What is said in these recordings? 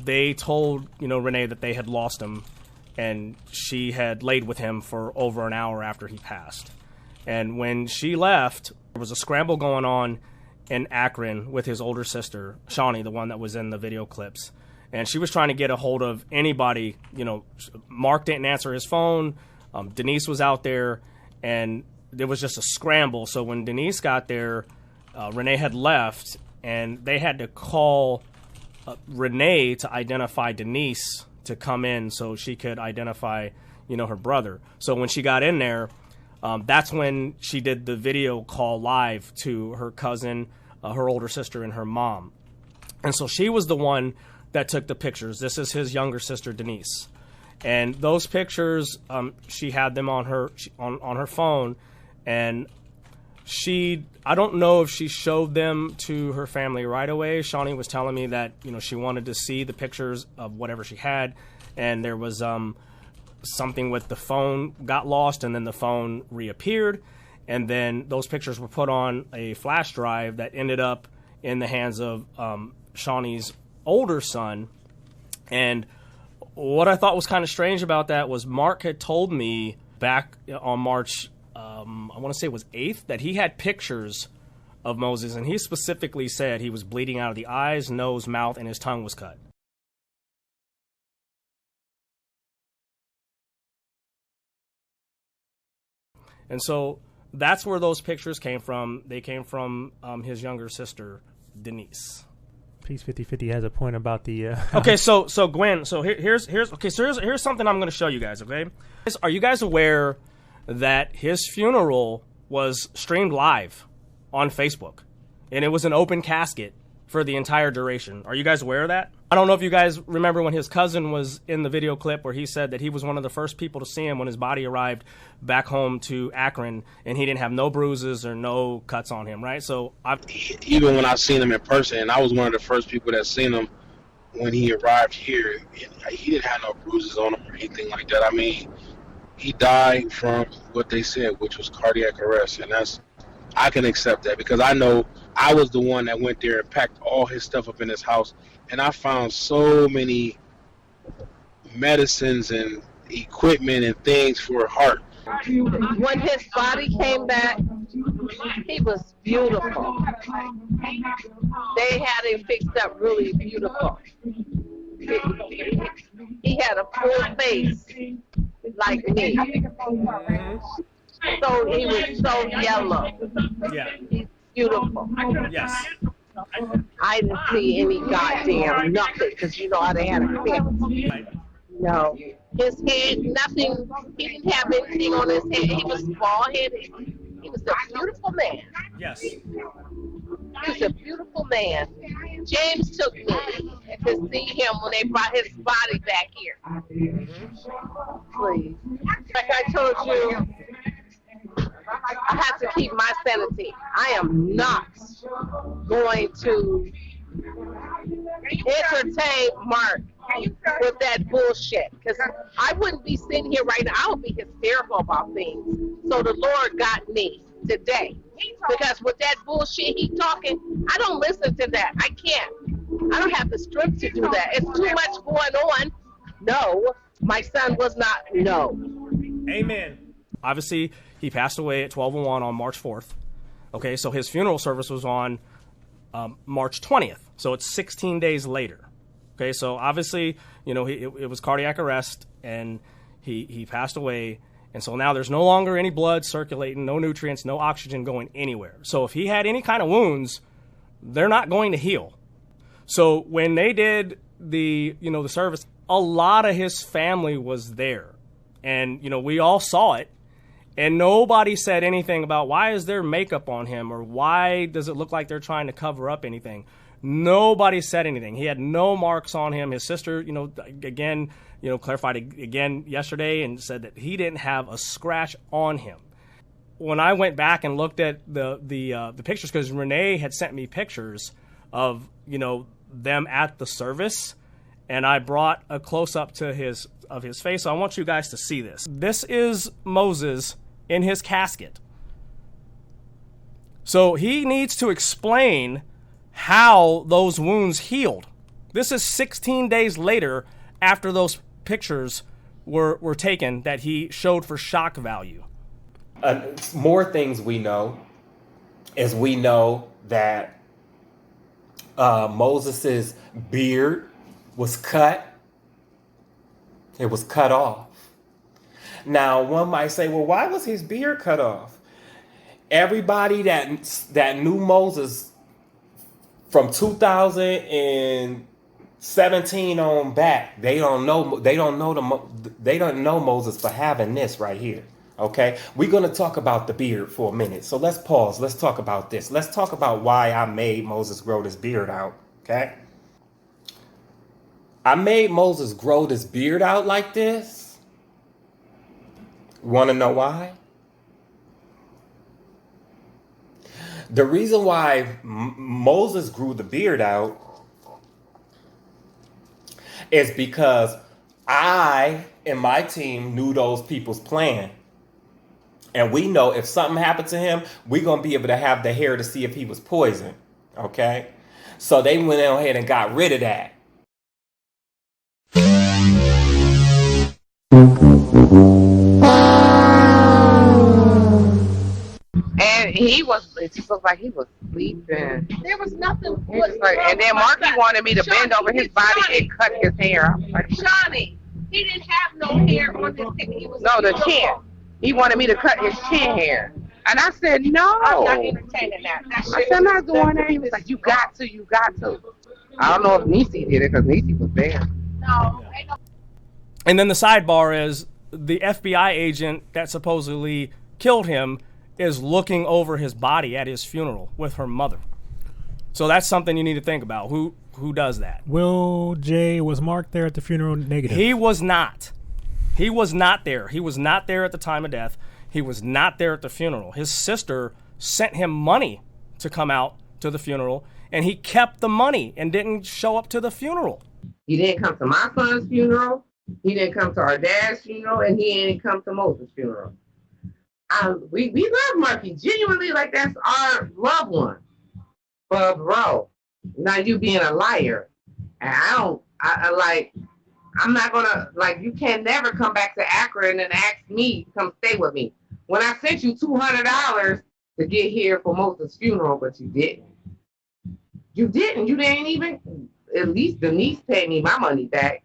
they told, Renee that they had lost him, and she had laid with him for over an hour after he passed. And when she left, there was a scramble going on in Akron with his older sister, Shawnee, the one that was in the video clips. And she was trying to get a hold of anybody. Mark didn't answer his phone. Denise was out there, and there was just a scramble. So when Denise got there, Renee had left, and they had to call Renee to identify Denise to come in so she could identify, her brother. So when she got in there, that's when she did the video call live to her cousin, her older sister, and her mom. And so she was the one that took the pictures. This is his younger sister, Denise. And those pictures, she had them on her phone, and I don't know if she showed them to her family right away. Shawnee was telling me that, she wanted to see the pictures of whatever she had, and there was something with the phone got lost, and then the phone reappeared, and then those pictures were put on a flash drive that ended up in the hands of Shawnee's older son. And what I thought was kind of strange about that was Mark had told me back on March, I want to say it was 8th, that he had pictures of Moses, and he specifically said he was bleeding out of the eyes, nose, mouth, and his tongue was cut. And so that's where those pictures came from. They came from his younger sister, Denise. Piece 5050 has a point about the. Okay, so Gwen, so here's something I'm going to show you guys. Okay, are you guys aware that his funeral was streamed live on Facebook, and it was an open casket for the entire duration? Are you guys aware of that? I don't know if you guys remember when his cousin was in the video clip where he said that he was one of the first people to see him when his body arrived back home to Akron, and he didn't have no bruises or no cuts on him, right? So even when I seen him in person, and I was one of the first people that seen him when he arrived here, he didn't have no bruises on him or anything like that. I mean, he died from what they said, which was cardiac arrest, and I can accept that because I know I was the one that went there and packed all his stuff up in his house, and I found so many medicines and equipment and things for heart. When his body came back, he was beautiful. They had him fixed up really beautiful. He had a full face like me. So he was so yellow. Yeah. He's beautiful. Yes. I didn't see any goddamn nothing because you know how they had a fix. Right. No. His head, nothing. He didn't have anything on his head. He was bald-headed. He was a beautiful man. Yes. He was a beautiful man. James took me to see him when they brought his body back here. Please. Like I told you, I have to keep my sanity. I am not going to entertain Mark with that bullshit, because I wouldn't be sitting here right now. I would be hysterical about things. So the Lord got me today, because with that bullshit he talking, I don't listen to that. I can't. I don't have the strength to do that. It's too much going on. No, my son was not. No. Amen. Obviously, he passed away at 12:01 on March 4th. Okay, so his funeral service was on March 20th. So it's 16 days later. Okay, so obviously, it was cardiac arrest, and he passed away. And so now there's no longer any blood circulating, no nutrients, no oxygen going anywhere. So if he had any kind of wounds, they're not going to heal. So when they did the service, a lot of his family was there. And, we all saw it. And nobody said anything about why is there makeup on him or why does it look like they're trying to cover up anything. Nobody said anything. He had no marks on him. His sister, again, clarified again yesterday and said that he didn't have a scratch on him. When I went back and looked at the pictures, because Renee had sent me pictures of them at the service, and I brought a close up to his face. So I want you guys to see this. This is Moses in his casket. So he needs to explain how those wounds healed, This is 16 days later after those pictures were taken that he showed for shock value. More things we know is we know that Moses's beard was cut. It was cut off. Now, one might say, well, why was his beard cut off? Everybody that knew Moses from 2017 on back, they don't know Moses for having this right here. Okay, we're going to talk about the beard for a minute. So let's pause. Let's talk about this. Let's talk about why I made Moses grow this beard out. Okay, I made Moses grow this beard out like this. Want to know why? The reason why Moses grew the beard out is because I and my team knew those people's plan. And we know if something happened to him, we're going to be able to have the hair to see if he was poisoned. Okay? So they went ahead and got rid of that. And it just looked like he was sleeping. There was nothing. And then Marky wanted me to bend over his body and cut his hair. I was like, Shawnee, he didn't have no hair on his head. No, the chin. He wanted me to cut his chin hair. And I said, no. I'm not entertaining that. I said, I'm not doing that. He was like, you got to. I don't know if Niecy did it because Niecy was there. No. And then the sidebar is the FBI agent that supposedly killed him is looking over his body at his funeral with her mother. So that's something you need to think about. Who does that? Will J, was Mark there at the funeral? Negative. He was not. He was not there. He was not there at the time of death. He was not there at the funeral. His sister sent him money to come out to the funeral, and he kept the money and didn't show up to the funeral. He didn't come to my son's funeral. He didn't come to our dad's funeral, and he didn't come to Moses' funeral. We love Marky genuinely, like that's our loved one. But bro, now you being a liar, and I'm not gonna, like, you can never come back to Akron and ask me to come stay with me. When I sent you $200 to get here for Moses' funeral, but you didn't. You didn't even, at least Denise paid me my money back.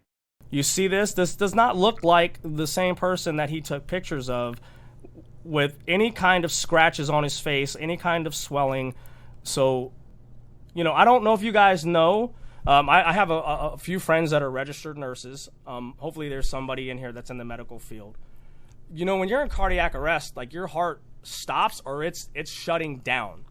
You see this? This does not look like the same person that he took pictures of with any kind of scratches on his face, any kind of swelling. So, I don't know if you guys know. I have a few friends that are registered nurses. Hopefully there's somebody in here that's in the medical field. When you're in cardiac arrest, like your heart stops or it's shutting down.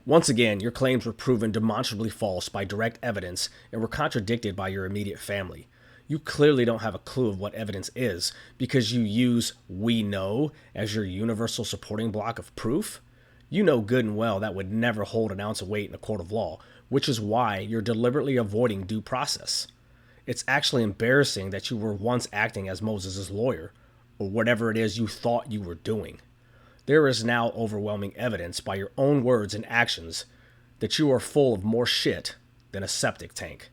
Once again, your claims were proven demonstrably false by direct evidence and were contradicted by your immediate family. You clearly don't have a clue of what evidence is because you use "we know" as your universal supporting block of proof. You know good and well that would never hold an ounce of weight in a court of law, which is why you're deliberately avoiding due process. It's actually embarrassing that you were once acting as Moses' lawyer, or whatever it is you thought you were doing. There is now overwhelming evidence by your own words and actions that you are full of more shit than a septic tank.